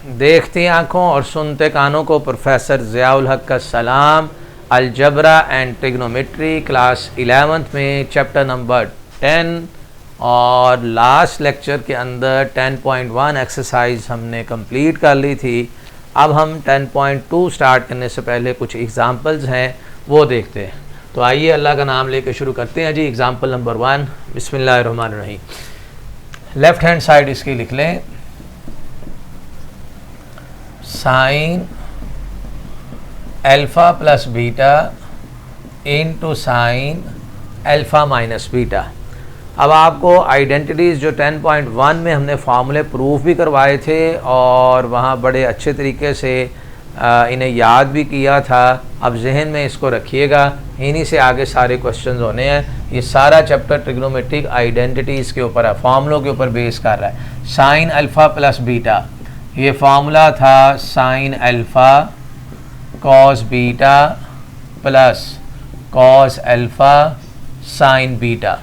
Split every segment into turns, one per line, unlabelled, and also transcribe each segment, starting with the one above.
देखती आँखों और सुनते कानों को प्रोफेसर ज़ियाउल हक का सलाम। Algebra and trigonometry class 11th में चैप्टर नंबर 10 और लास्ट लेक्चर के अंदर 10.1 एक्सरसाइज हमने कंप्लीट कर ली थी। अब हम 10.2 स्टार्ट करने से पहले कुछ एग्ज़ाम्पल्स हैं वो देखते हैं। तो आइए अल्लाह का नाम लेकर शुरू करते हैं जी। एग्ज़ाम्पल नंबर 1, बिस्मिल्लाहिर्रहमानिर्रहीम। लेफ़्ट हैंड साइड इसकी लिख लें, sign alpha plus beta into sine alpha minus beta. अब आपको आइडेंटिटीज़ जो 10.1 में हमने फार्मूले प्रूफ भी करवाए थे और वहाँ बड़े अच्छे तरीके से इन्हें याद भी किया था। अब जहन में इसको रखिएगा, इन्हीं से आगे सारे क्वेश्चंस होने हैं। ये सारा चैप्टर ट्रिग्नोमेट्रिक आइडेंटिटीज़ के ऊपर है, फार्मूलों के ऊपर बेस कर रहा है। साइन अल्फ़ा प्लस बीटा, ये फार्मूला था sine alpha cos beta plus cos alpha sine beta.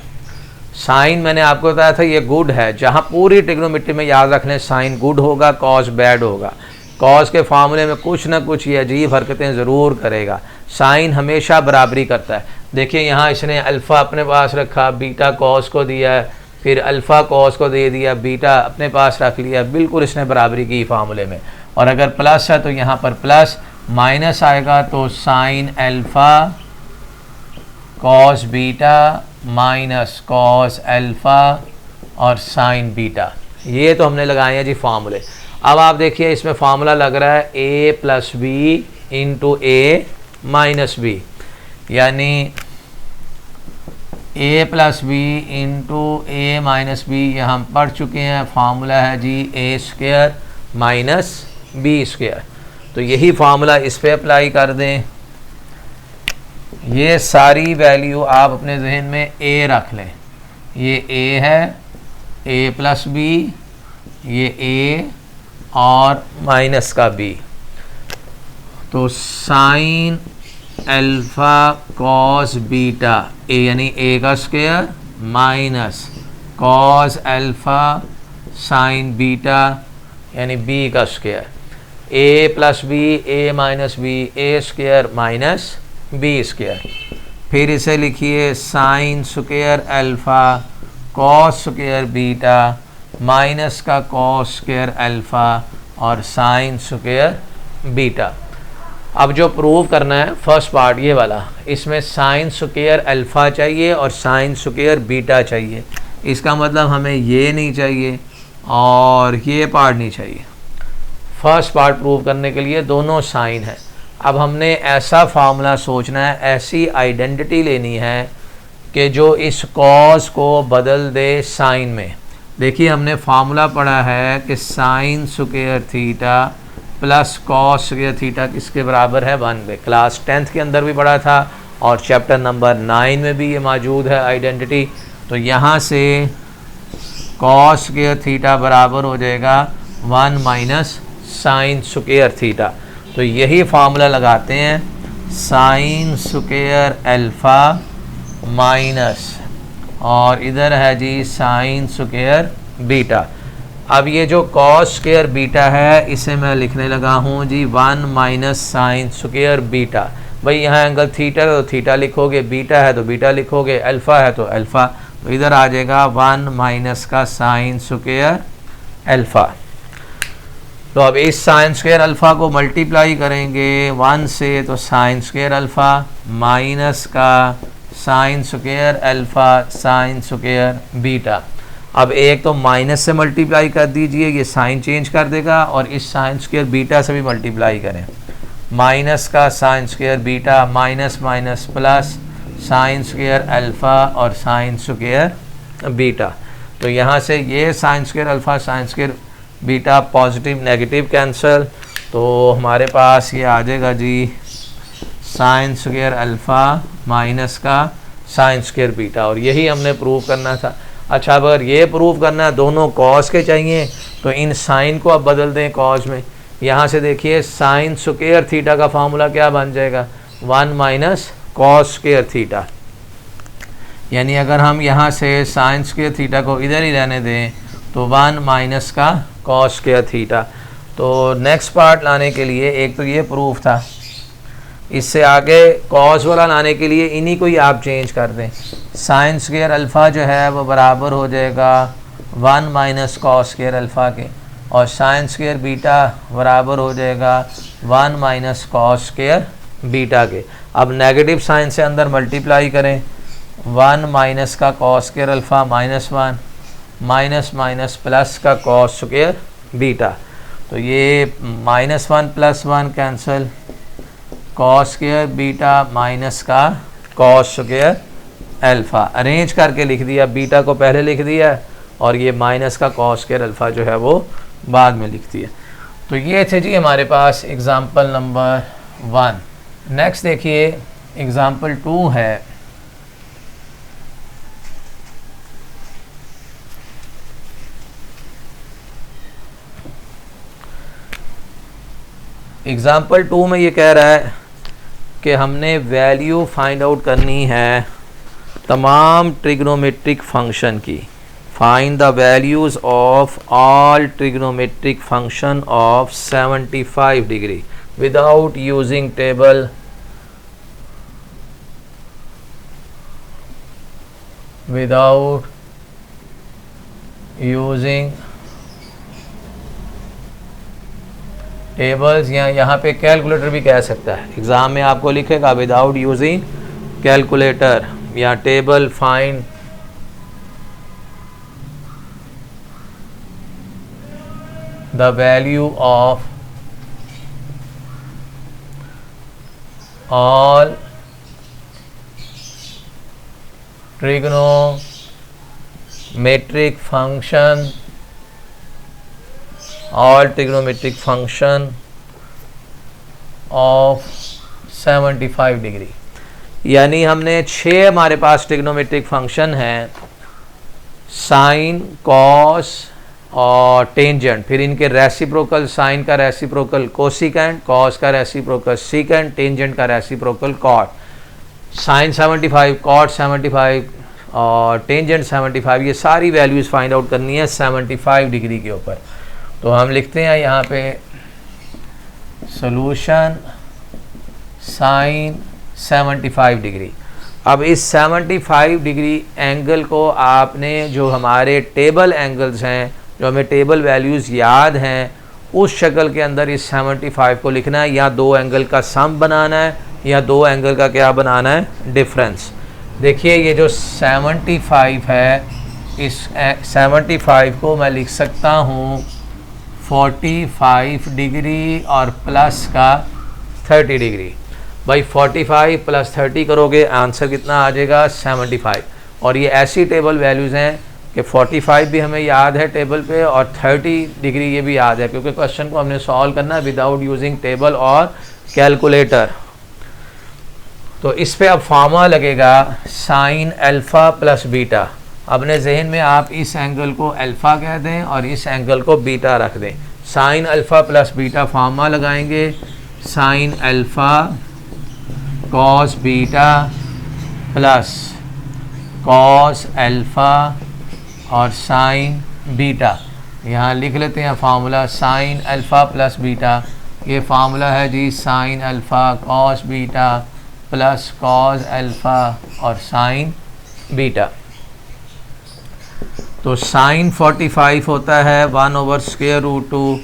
Sine मैंने आपको बताया था ये गुड है, जहाँ पूरी ट्रिग्नोमेट्री में याद रख लें साइन गुड होगा, कॉस बैड होगा। कॉस के फार्मूले में कुछ ना कुछ ये अजीब हरकतें ज़रूर करेगा। साइन हमेशा बराबरी करता है। देखिए यहाँ इसने अल्फ़ा अपने पास रखा, बीटा कॉस को दिया, फिर अल्फ़ा कॉस को दे दिया, बीटा अपने पास रख लिया, बिल्कुल इसने बराबरी की फार्मूले में। और अगर प्लस है तो यहाँ पर प्लस, माइनस आएगा तो sine alpha cos beta minus cos alpha और साइन बीटा। ये तो हमने लगाए हैं जी फार्मूले। अब आप देखिए इसमें फार्मूला लग रहा है a plus B into A minus B, यानी a plus B into A minus B. ये हम पढ़ चुके हैं, फार्मूला है जी A square minus B square. तो यही फार्मूला इस पर अप्लाई कर दें। ये सारी वैल्यू आप अपने जहन में a रख लें। ये a है, a प्लस बी, ये a और माइनस का b। तो sine alpha cos beta a यानी a का square minus cos alpha sine beta यानी b का square. a plus B, a minus B, a square minus B square. फिर इसे लिखिए sine square alpha cos square beta minus का cos square alpha और sine square beta. अब जो prove करना है फर्स्ट पार्ट ये वाला, इसमें साइन स्क्वायर अल्फ़ा चाहिए और साइन स्क्वायर बीटा चाहिए। इसका मतलब हमें ये नहीं चाहिए और ये पार्ट नहीं चाहिए। फर्स्ट पार्ट प्रूव करने के लिए दोनों साइन है। अब हमने ऐसा फार्मूला सोचना है, ऐसी आइडेंटिटी लेनी है कि जो इस कॉस को बदल दे साइन में। देखिए हमने फार्मूला पढ़ा है कि sine square theta plus cos square theta किसके बराबर है 1 पे। क्लास 10th के अंदर भी पढ़ा था और चैप्टर नंबर 9 में भी ये मौजूद है आइडेंटिटी। तो यहाँ से कॉस स्क्वायर थीटा बराबर हो जाएगा 1 माइनस साइन स्क्वायर थीटा। तो यही फार्मूला लगाते हैं, साइन स्क्वायर अल्फ़ा माइनस और इधर है जी साइन स्क्वायर बीटा। अब ये जो कॉस स्क्वायर बीटा है इसे मैं लिखने लगा हूँ जी 1 माइनस साइन स्क्वायर बीटा। भाई यहाँ एंगल थीटा है तो थीटा लिखोगे, बीटा है तो बीटा लिखोगे, अल्फ़ा है तो अल्फ़ा। तो इधर आ जाएगा 1 माइनस का साइन स्क्वायर अल्फ़ा। तो अब इस साइन स्क्वायर अल्फ़ा को मल्टीप्लाई करेंगे 1 से तो साइन स्क्वायर अल्फ़ा माइनस का sign square alpha sine square beta. अब एक तो माइनस से मल्टीप्लाई कर दीजिए, ये साइन चेंज कर देगा, और इस साइन स्क्वायर बीटा से भी मल्टीप्लाई करें। माइनस का sign square beta minus minus plus sign square alpha और साइन स्क्वायर बीटा। तो यहाँ से ये sign square alpha sine square beta positive negative cancel, तो हमारे पास ये आ जाएगा जी साइन स्क्वायर अल्फ़ा माइनस का साइन स्क्वायर बीटा। और यही हमने प्रूव करना था। अच्छा, अगर ये प्रूव करना है दोनों कॉस के चाहिए तो इन साइन को अब बदल दें कॉस में। यहाँ से देखिए साइन स्क्वायर थीटा का फार्मूला क्या बन जाएगा 1 माइनस कॉस स्क्वायर थीटा। यानी अगर हम यहाँ से साइन स्क्वायर थीटा को इधर ही रहने दें तो 1 माइनस का कॉस स्क्वायर थीटा। तो नेक्स्ट पार्ट लाने के लिए एक तो ये प्रूफ था, इससे आगे कॉस वाला लाने के लिए इन्हीं को ही आप चेंज कर दें। साइन स्क्वायर अल्फ़ा जो है वो बराबर हो जाएगा 1 माइनस कॉस स्क्वायर अल्फ़ा के, और साइन स्क्वायर बीटा बराबर हो जाएगा 1 माइनस कॉस स्क्वायर बीटा के। अब नेगेटिव साइन से अंदर मल्टीप्लाई करें, 1 माइनस का cos square alpha -1 minus minus plus का कॉस स्क्वायर बीटा, तो ये -1 + 1 cancel, cos square beta minus का कॉस स्क्वायर अल्फ़ा अरेंज करके लिख दिया, बीटा को पहले लिख दिया और ये माइनस का कॉस स्क्वायर अल्फ़ा जो है वो बाद में लिख दिया। तो ये थे जी हमारे पास एग्ज़ाम्पल नंबर 1। नेक्स्ट देखिए एग्ज़ाम्पल 2 है। एग्ज़ाम्पल 2 में ये कह रहा है कि हमने वैल्यू फाइंड आउट करनी है तमाम ट्रिग्नोमेट्रिक फंक्शन की। Find the values of all trigonometric function of 75 degree without using table tables, या यहाँ पे कैलकुलेटर भी कह सकता है। एग्ज़ाम में आपको लिखेगा विदाउट यूजिंग कैलकुलेटर या table find the value of all trigonometric function of 75 degree. यानी हमने 6 हमारे पास ट्रिग्नोमेट्रिक फंक्शन हैं, साइन, कॉस और टेंजेंट, फिर इनके रेसिप्रोकल, साइन का रेसिप्रोकल कोसिकेंट, कॉस का रेसिप्रोकल सीकेंट, टेंजेंट का रेसिप्रोकल कॉट। साइन 75, कॉट 75 और टेंजेंट 75, ये सारी वैल्यूज़ फाइंड आउट करनी है 75 डिग्री के ऊपर। तो हम लिखते हैं यहाँ पे सॉल्यूशन साइन 75 डिग्री। अब इस 75 डिग्री एंगल को आपने, जो हमारे टेबल एंगल्स हैं, जो हमें टेबल वैल्यूज़ याद हैं, उस शक्ल के अंदर इस 75 को लिखना है। या दो एंगल का सम बनाना है या दो एंगल का क्या बनाना है, डिफरेंस। देखिए ये जो 75 है, इस 75 को मैं लिख सकता हूँ 45 डिग्री और प्लस का 30 डिग्री। भाई 45 + 30 करोगे आंसर कितना आ जाएगा, 75। और ये ऐसी टेबल वैल्यूज़ हैं कि 45 भी हमें याद है टेबल पे और 30 डिग्री ये भी याद है, क्योंकि क्वेश्चन को हमने सॉल्व करना है विदाउट यूजिंग टेबल और कैलकुलेटर। तो इस पे अब फार्मूला लगेगा साइन अल्फ़ा प्लस बीटा। अपने जहन में आप इस एंगल को अल्फ़ा कह दें और इस एंगल को बीटा रख दें। Sine alpha plus beta formula लगाएंगे, sine alpha cos beta plus cos alpha और साइन बीटा। यहाँ लिख लेते हैं formula sine alpha plus beta. ये फार्मूला है जी sine alpha cos beta plus cos alpha और साइन बीटा। तो साइन 45 होता है 1/√2,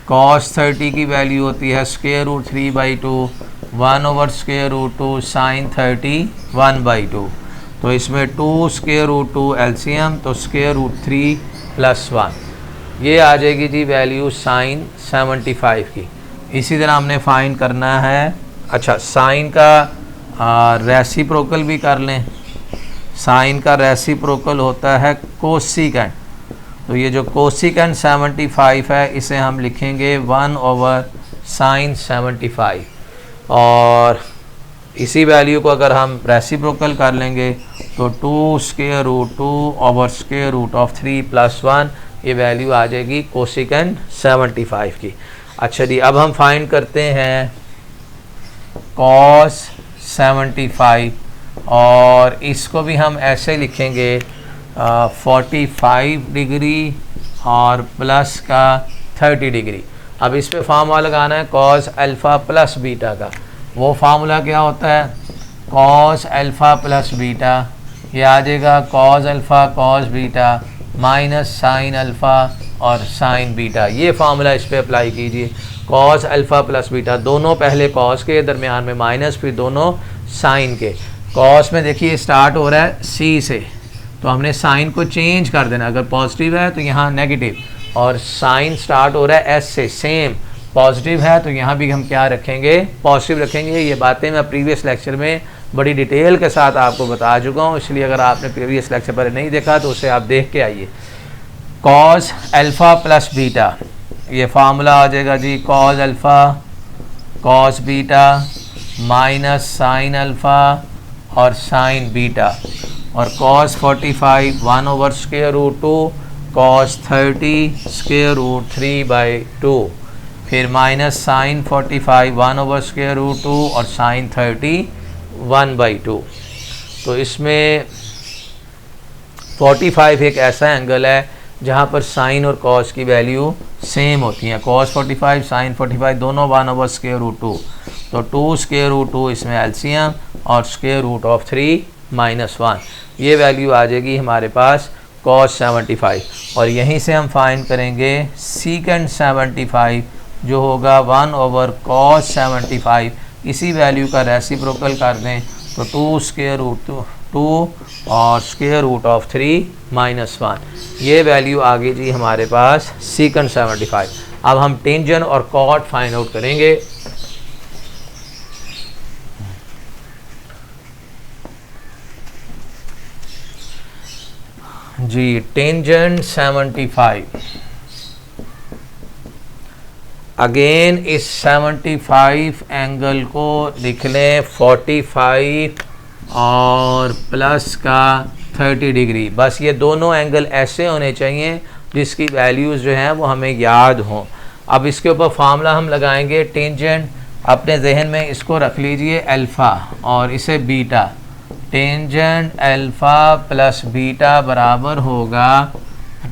कॉस 30 की वैल्यू होती है √3/2, 1/√2 साइन 30 1/2। तो इसमें 2√2 एलसीएम, तो √3 + 1, ये आ जाएगी जी वैल्यू साइन 75 की। इसी तरह हमने फाइंड करना है, अच्छा साइन का रेसिप्रोकल भी कर लें। साइन का रेसिप्रोकल होता है कोसिकेंट, तो ये जो कोसिकेंट 75 है इसे हम लिखेंगे 1/sin 75, और इसी वैल्यू को अगर हम रेसिप्रोकल कर लेंगे तो 2√2/√3 + 1, ये वैल्यू आ जाएगी कोसिकेंट 75 की। अच्छा जी, अब हम फाइंड करते हैं कॉस 75, और इसको भी हम ऐसे लिखेंगे 45 डिग्री और प्लस का 30 डिग्री। अब इस पे फार्मूला लगाना है कॉस अल्फ़ा प्लस बीटा का। वो फार्मूला क्या होता है, कॉस अल्फ़ा प्लस बीटा, ये आ जाएगा cos alpha cos beta minus sine alpha और साइन बीटा। ये फार्मूला इस पे अप्लाई कीजिए, कॉस अल्फ़ा प्लस बीटा, दोनों पहले कॉस के, दरमियान में माइनस, फिर दोनों साइन के। कॉस में देखिए स्टार्ट हो रहा है सी से, तो हमने साइन को चेंज कर देना, अगर पॉजिटिव है तो यहाँ नेगेटिव, और साइन स्टार्ट हो रहा है एस से, सेम पॉजिटिव है तो यहाँ भी हम क्या रखेंगे, पॉजिटिव रखेंगे। ये बातें मैं प्रीवियस लेक्चर में बड़ी डिटेल के साथ आपको बता चुका हूँ, इसलिए अगर आपने प्रीवियस लेक्चर पर नहीं देखा तो उसे आप देख के आइए। कॉस अल्फ़ा प्लस बीटा, ये फार्मूला आ जाएगा जी, cos alpha cos beta minus sine alpha और साइन बीटा, और कॉस 45 1/√2 कॉस 30 √3/2, फिर माइनस साइन 45 1/√2 और साइन 30 1/2। तो इसमें 45 एक ऐसा एंगल है जहाँ पर साइन और कॉस की वैल्यू सेम होती हैं, कॉस 45 साइन 45 दोनों 1/√2, तो 2√2 इसमें एलसीएम और √3 -1, ये वैल्यू आ जाएगी हमारे पास cos 75, और यहीं से हम फाइंड करेंगे सीकेंड 75 जो होगा 1/cos 75। इसी वैल्यू का रेसिप्रोकल कर दें तो 2√2 और √3 -1, ये वैल्यू आ गई जी हमारे पास सीकेंड 75। अब हम टेंजेंट और कॉट फाइंड आउट करेंगे। जी टेंजेंट 75, अगेन इस 75 एंगल को लिख लें 45 और प्लस का 30 डिग्री, बस ये दोनों एंगल ऐसे होने चाहिए जिसकी वैल्यूज़ जो हैं वो हमें याद हों। अब इसके ऊपर फार्मूला हम लगाएंगे टेंजेंट, अपने जहन में इसको रख लीजिए अल्फ़ा और इसे beta, tangent alpha plus beta बराबर होगा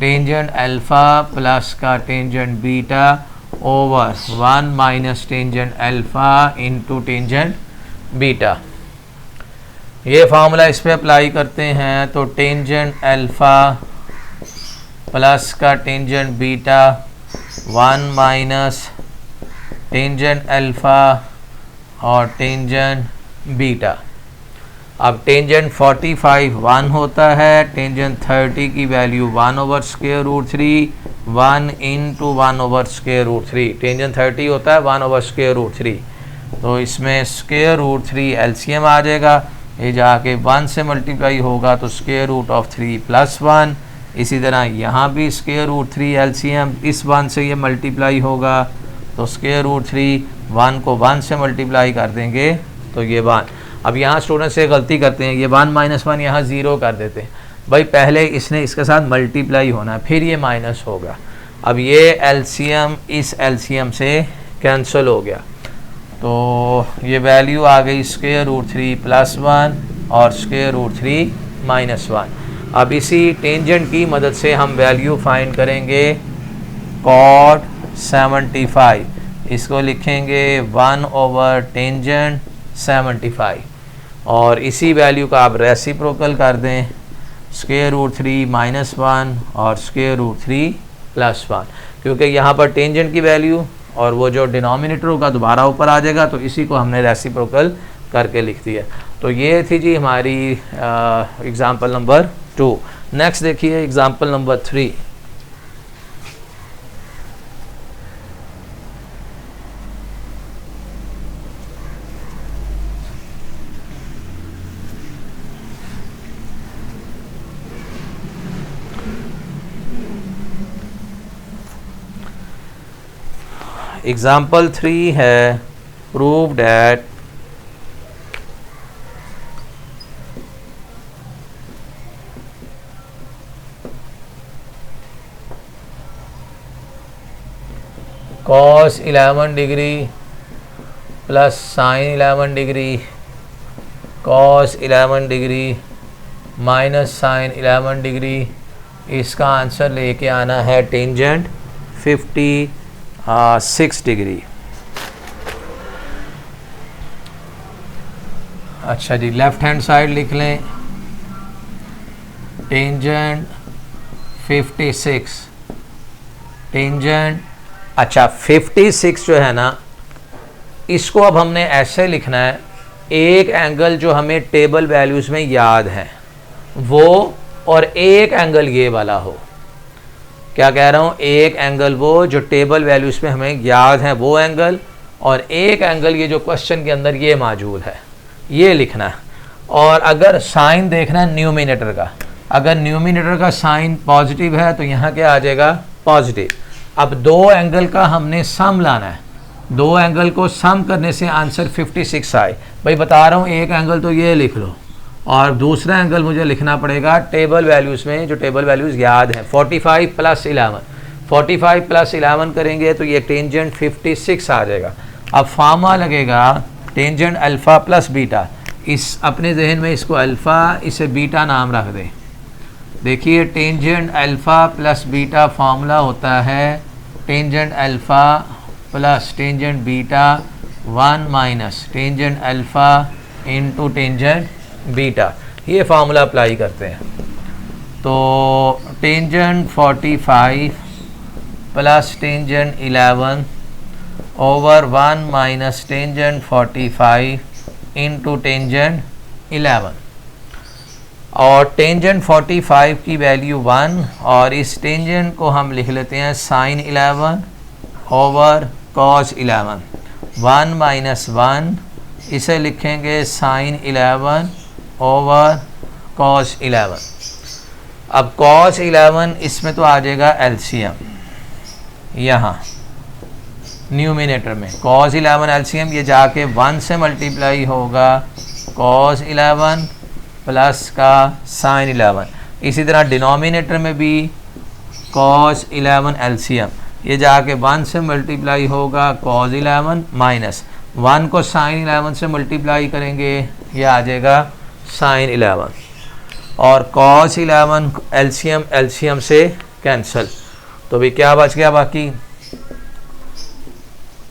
टेंजेंट अल्फ़ा प्लस का tangent beta over 1 minus tangent alpha into tangent beta. ये फार्मूला इस पे अप्लाई करते हैं तो टेंजेंट अल्फ़ा प्लस का tangent beta 1 minus tangent alpha और टेंजेंट बीटा। अब टेंजेंट 45 1 होता है, टेंजेंट 30 की वैल्यू 1/√3, 1 इंटू 1/√3, टेंजेंट 30 होता है 1/√3, तो इसमें √3 एलसीएम आ जाएगा, ये जाके 1 से मल्टीप्लाई होगा तो √3 + 1, इसी तरह यहाँ भी √3 एलसीएम, इस 1 से ये मल्टीप्लाई होगा तो √3, 1 को 1 से मल्टीप्लाई कर देंगे तो ये 1। अब यहाँ स्टूडेंट से गलती करते हैं, ये 1 - 1 यहाँ 0 कर देते हैं, भाई पहले इसने इसके साथ मल्टीप्लाई होना है फिर ये माइनस होगा। अब ये एलसीएम इस एलसीएम से कैंसिल हो गया, तो ये वैल्यू आ गई √3 + 1 और √3 -1। अब इसी टेंजेंट की मदद से हम वैल्यू फाइंड करेंगे cot 75, इसको लिखेंगे 1/टेंजेंट 75, और इसी वैल्यू का आप रेसिप्रोकल कर दें √3 -1 और √3 + 1, क्योंकि यहाँ पर टेंजेंट की वैल्यू और वो जो डिनोमिनेटर होगा दोबारा ऊपर आ जाएगा, तो इसी को हमने रेसिप्रोकल करके लिख दिया। तो ये थी जी हमारी एग्ज़ाम्पल नंबर 2। नेक्स्ट देखिए एग्ज़ाम्पल नंबर 3। एग्जाम्पल 3 है prove that cos 11 degree plus sine 11 degree cos 11 degree minus sine 11 degree, इसका आंसर लेके आना है टेंजेंट 50 6 डिग्री। अच्छा जी, लेफ्ट हैंड साइड लिख लें, टेंजेंट 56, टेंजेंट, अच्छा 56 जो है ना, इसको अब हमने ऐसे लिखना है, एक एंगल जो हमें टेबल वैल्यूज़ में याद है वो, और एक एंगल ये वाला हो। क्या कह रहा हूँ, एक एंगल वो जो टेबल वैल्यूज़ में हमें याद है वो एंगल, और एक एंगल ये जो क्वेश्चन के अंदर ये मौजूद है, ये लिखना है। और अगर साइन देखना है न्यूमिनेटर का, अगर न्यूमिनेटर का साइन पॉजिटिव है तो यहाँ क्या आ जाएगा, पॉजिटिव। अब दो एंगल का हमने सम लाना है, दो एंगल को सम करने से आंसर 56 आए। भाई बता रहा हूँ, एक एंगल तो ये लिख लो और दूसरा एंगल मुझे लिखना पड़ेगा टेबल वैल्यूज़ में, जो टेबल वैल्यूज़ याद हैं, 45 + 11, 45 + 11 करेंगे तो ये टेंजेंट 56 आ जाएगा। अब फार्मा लगेगा टेंजेंट अल्फ़ा प्लस बीटा, इस अपने जहन में इसको अल्फ़ा, इसे बीटा नाम रख दें। देखिए tangent alpha plus beta formula होता है tangent alpha plus tangent beta 1 minus tangent alpha into tangent beta, ये फार्मूला अप्लाई करते हैं। तो tangent 45 plus tangent 11 over 1 minus tangent 45 into tangent 11, और टेंजेंट 45 की वैल्यू 1, और इस टेंजेंट को हम लिख लेते हैं साइन 11 ओवर कॉस 11, 1 माइनस 1, इसे लिखेंगे साइन 11 ओवर कॉस 11। अब कॉस 11 इसमें तो आ जाएगा एलसीएम, यहाँ न्यूमिनेटर में कॉस 11 एलसीएम, ये जाके 1 से मल्टीप्लाई होगा कॉस 11 प्लस का साइन 11। इसी तरह डिनोमिनेटर में भी कॉस 11 एलसीएम, ये जाके 1 से मल्टीप्लाई होगा कॉस 11 माइनस 1 को साइन 11 से मल्टीप्लाई करेंगे, ये आ जाएगा साइन 11, और कॉस 11 एलसीएम एलसीएम से कैंसिल, तो भी क्या बच गया बाकी,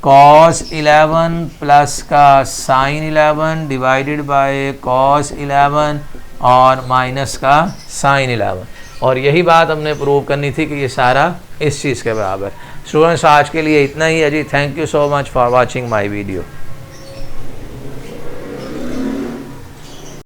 कॉस 11 प्लस का साइन 11 डिवाइडेड बाय कॉस 11 और माइनस का साइन 11, और यही बात हमने प्रूव करनी थी कि ये सारा इस चीज़ के बराबर। स्टूडेंट्स आज के लिए इतना ही है जी। Thank you so much for watching my video.